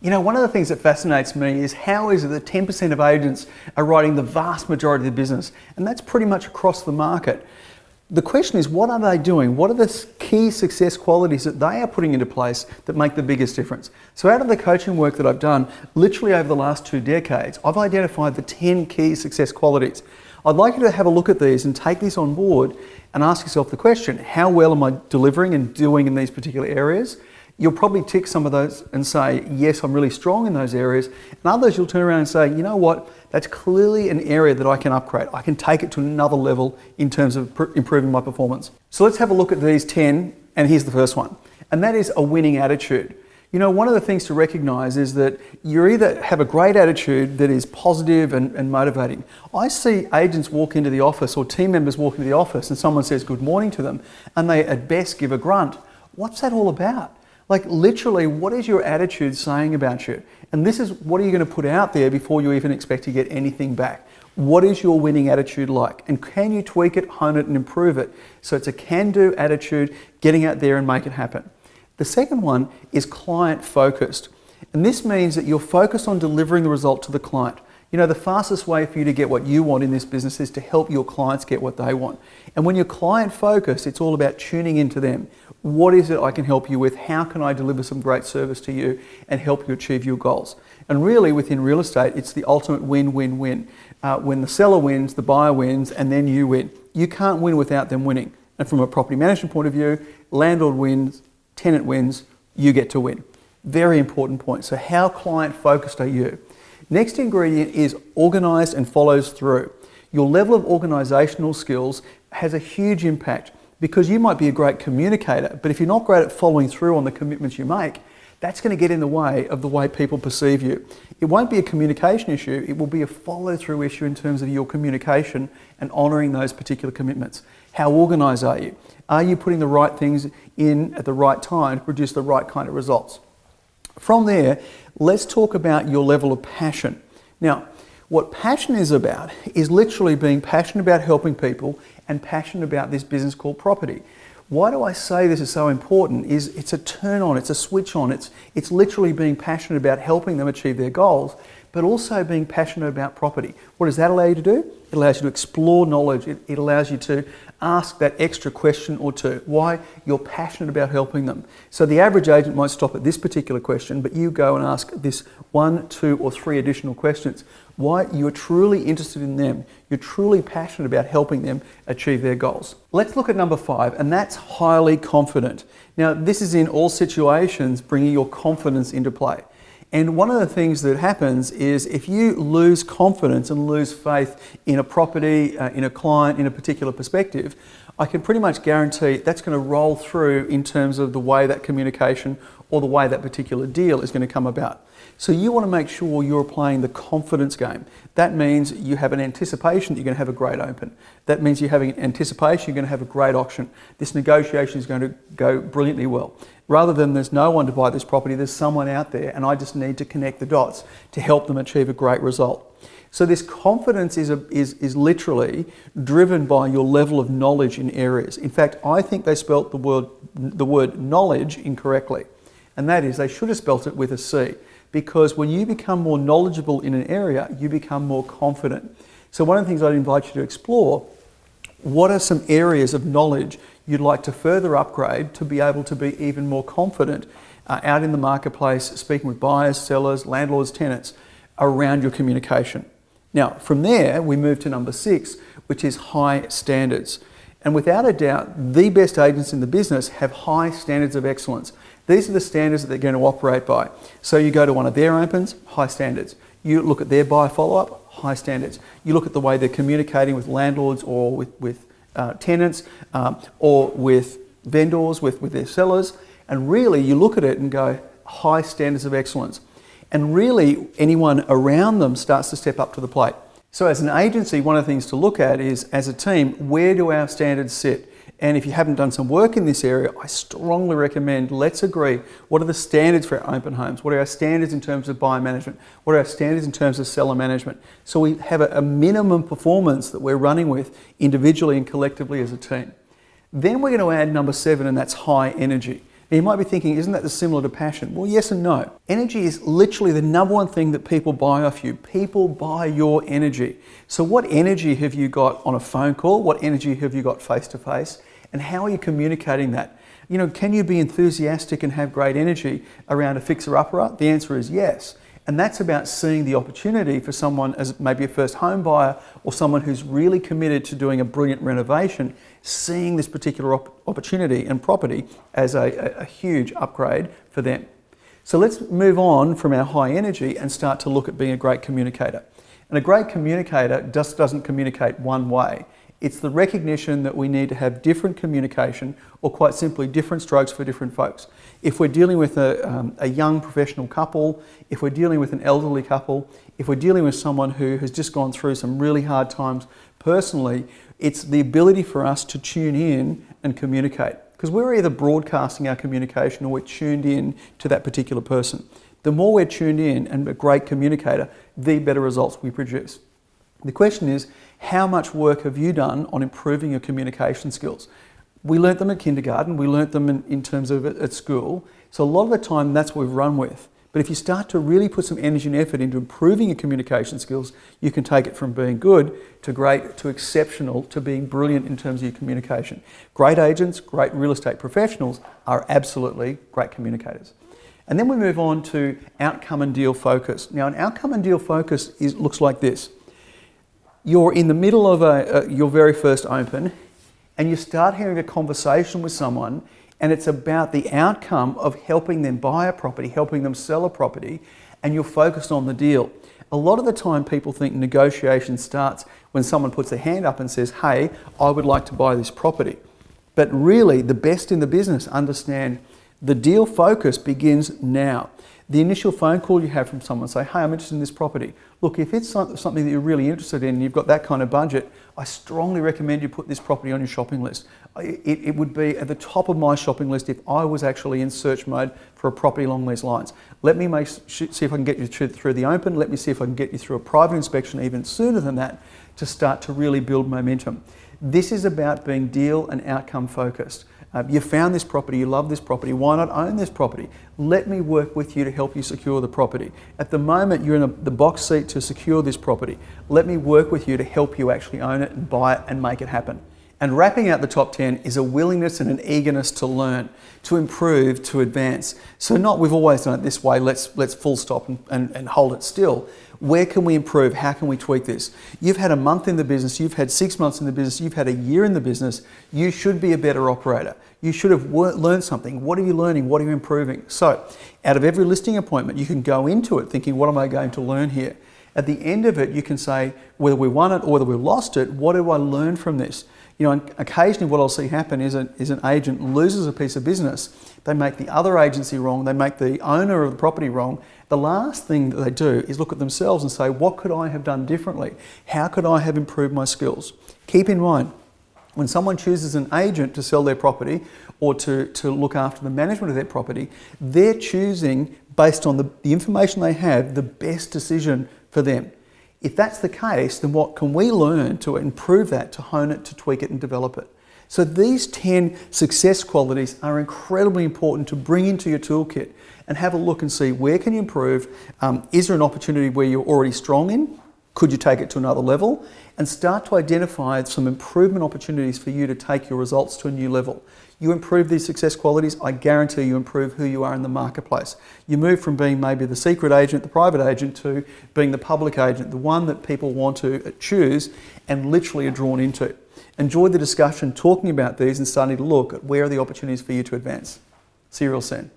You know, one of the things that fascinates me is how is it that 10% of agents are writing the vast majority of the business? And that's pretty much across the market. The question is, what are they doing? What are the key success qualities that they are putting into place that make the biggest difference? So out of the coaching work that I've done, literally over the last 2 decades, I've identified the 10 key success qualities. I'd like you to have a look at these and take this on board and ask yourself the question, how well am I delivering and doing in these particular areas? You'll probably tick some of those and say, yes, I'm really strong in those areas. And others you'll turn around and say, you know what, that's clearly an area that I can upgrade. I can take it to another level in terms of improving my performance. So let's have a look at these 10, and here's the first one. And that is a winning attitude. You know, one of the things to recognize is that you either have a great attitude that is positive and motivating. I see agents walk into the office or team members walk into the office and someone says good morning to them and they at best give a grunt. What's that all about? Like literally, what is your attitude saying about you? And this is what are you going to put out there before you even expect to get anything back? What is your winning attitude like? And can you tweak it, hone it, and improve it? So it's a can-do attitude, getting out there and make it happen. The second one is client focused. And this means that you're focused on delivering the result to the client. You know, the fastest way for you to get what you want in this business is to help your clients get what they want. And when you're client focused, it's all about tuning into them. What is it I can help you with? How can I deliver some great service to you and help you achieve your goals? And really within real estate, it's the ultimate win-win-win. When the seller wins, the buyer wins, and then you win. You can't win without them winning. And from a property management point of view, landlord wins, tenant wins, you get to win. Very important point. So how client focused are you? Next ingredient is organised and follows through. Your level of organisational skills has a huge impact because you might be a great communicator, but if you're not great at following through on the commitments you make, that's going to get in the way of the way people perceive you. It won't be a communication issue, it will be a follow-through issue in terms of your communication and honouring those particular commitments. How organised are you? Are you putting the right things in at the right time to produce the right kind of results? From there, let's talk about your level of passion. Now, what passion is about is literally being passionate about helping people and passionate about this business called property. Why do I say this is so important is it's a turn on, it's a switch on, it's literally being passionate about helping them achieve their goals, but also being passionate about property. What does that allow you to do? It allows you to explore knowledge. It allows you to ask that extra question or two. Why? You're passionate about helping them. So the average agent might stop at this particular question, but you go and ask this 1, 2, or 3 additional questions. Why? You're truly interested in them. You're truly passionate about helping them achieve their goals. Let's look at number 5, and that's highly confident. Now, this is in all situations bringing your confidence into play. And one of the things that happens is if you lose confidence and lose faith in a property, in a client, in a particular perspective, I can pretty much guarantee that's going to roll through in terms of the way that communication or the way that particular deal is going to come about. So you want to make sure you're playing the confidence game. That means you have an anticipation that you're going to have a great open. That means you're having an anticipation you're going to have a great auction. This negotiation is going to go brilliantly well. Rather than there's no one to buy this property, there's someone out there and I just need to connect the dots to help them achieve a great result. So this confidence is literally driven by your level of knowledge in areas. In fact, I think they spelt the word knowledge incorrectly. And that is, they should have spelt it with a C. Because when you become more knowledgeable in an area, you become more confident. So one of the things I'd invite you to explore, what are some areas of knowledge you'd like to further upgrade to be able to be even more confident out in the marketplace, speaking with buyers, sellers, landlords, tenants, around your communication. Now, from there, we move to number 6, which is high standards. And without a doubt, the best agents in the business have high standards of excellence. These are the standards that they're going to operate by. So you go to one of their opens, high standards. You look at their buyer follow-up, high standards. You look at the way they're communicating with landlords or with tenants or with vendors, with their sellers. And really, you look at it and go, high standards of excellence. And really, anyone around them starts to step up to the plate. So as an agency, one of the things to look at is, as a team, where do our standards sit? And if you haven't done some work in this area, I strongly recommend, let's agree, what are the standards for our open homes? What are our standards in terms of buyer management? What are our standards in terms of seller management? So we have a minimum performance that we're running with individually and collectively as a team. Then we're going to add number 7, and that's high energy. Now you might be thinking, isn't that similar to passion? Well, yes and no. Energy is literally the number one thing that people buy off you. People buy your energy. So what energy have you got on a phone call? What energy have you got face to face? And how are you communicating that? Can you be enthusiastic and have great energy around a fixer-upper? The answer is yes. And that's about seeing the opportunity for someone as maybe a first home buyer or someone who's really committed to doing a brilliant renovation, seeing this particular opportunity and property as a huge upgrade for them. So let's move on from our high energy and start to look at being a great communicator. And a great communicator just doesn't communicate one way. It's the recognition that we need to have different communication, or quite simply different strokes for different folks. If we're dealing with a young professional couple, if we're dealing with an elderly couple, if we're dealing with someone who has just gone through some really hard times personally, it's the ability for us to tune in and communicate. Because we're either broadcasting our communication or we're tuned in to that particular person. The more we're tuned in and a great communicator, the better results we produce. The question is, how much work have you done on improving your communication skills? We learnt them at kindergarten, we learnt them in terms of at school, so a lot of the time that's what we've run with. But if you start to really put some energy and effort into improving your communication skills, you can take it from being good to great to exceptional to being brilliant in terms of your communication. Great agents, great real estate professionals are absolutely great communicators. And then we move on to outcome and deal focus. Now, an outcome and deal focus looks like this. You're in the middle of your very first open and you start having a conversation with someone, and it's about the outcome of helping them buy a property, helping them sell a property, and you're focused on the deal. A lot of the time people think negotiation starts when someone puts their hand up and says, hey, I would like to buy this property. But really, the best in the business understand the deal focus begins now. The initial phone call you have from someone, say, hey, I'm interested in this property. Look, if it's something that you're really interested in and you've got that kind of budget, I strongly recommend you put this property on your shopping list. It would be at the top of my shopping list if I was actually in search mode for a property along these lines. Let me see if I can get you through the open. Let me see if I can get you through a private inspection even sooner than that to start to really build momentum. This is about being deal and outcome focused. You found this property, you love this property, why not own this property? Let me work with you to help you secure the property. At the moment, you're in the box seat to secure this property. Let me work with you to help you actually own it and buy it and make it happen. And wrapping out the top 10 is a willingness and an eagerness to learn, to improve, to advance. So not we've always done it this way, let's full stop and hold it still. Where can we improve? How can we tweak this? You've had a month in the business, you've had 6 months in the business, you've had a year in the business. You should be a better operator. You should have learned something. What are you learning? What are you improving? So out of every listing appointment, you can go into it thinking, what am I going to learn here? At the end of it, you can say, whether we won it or whether we lost it, what do I learn from this? Occasionally what I'll see happen is an agent loses a piece of business. They make the other agency wrong. They make the owner of the property wrong. The last thing that they do is look at themselves and say, what could I have done differently? How could I have improved my skills? Keep in mind, when someone chooses an agent to sell their property or to look after the management of their property, they're choosing, based on the information they have, the best decision for them. If that's the case, then what can we learn to improve that, to hone it, to tweak it and develop it? So these 10 success qualities are incredibly important to bring into your toolkit and have a look and see where can you improve. Is there an opportunity where you're already strong in? Could you take it to another level? And start to identify some improvement opportunities for you to take your results to a new level. You improve these success qualities, I guarantee you improve who you are in the marketplace. You move from being maybe the secret agent, the private agent, to being the public agent, the one that people want to choose and literally are drawn into. Enjoy the discussion talking about these and starting to look at where are the opportunities for you to advance. See you real soon.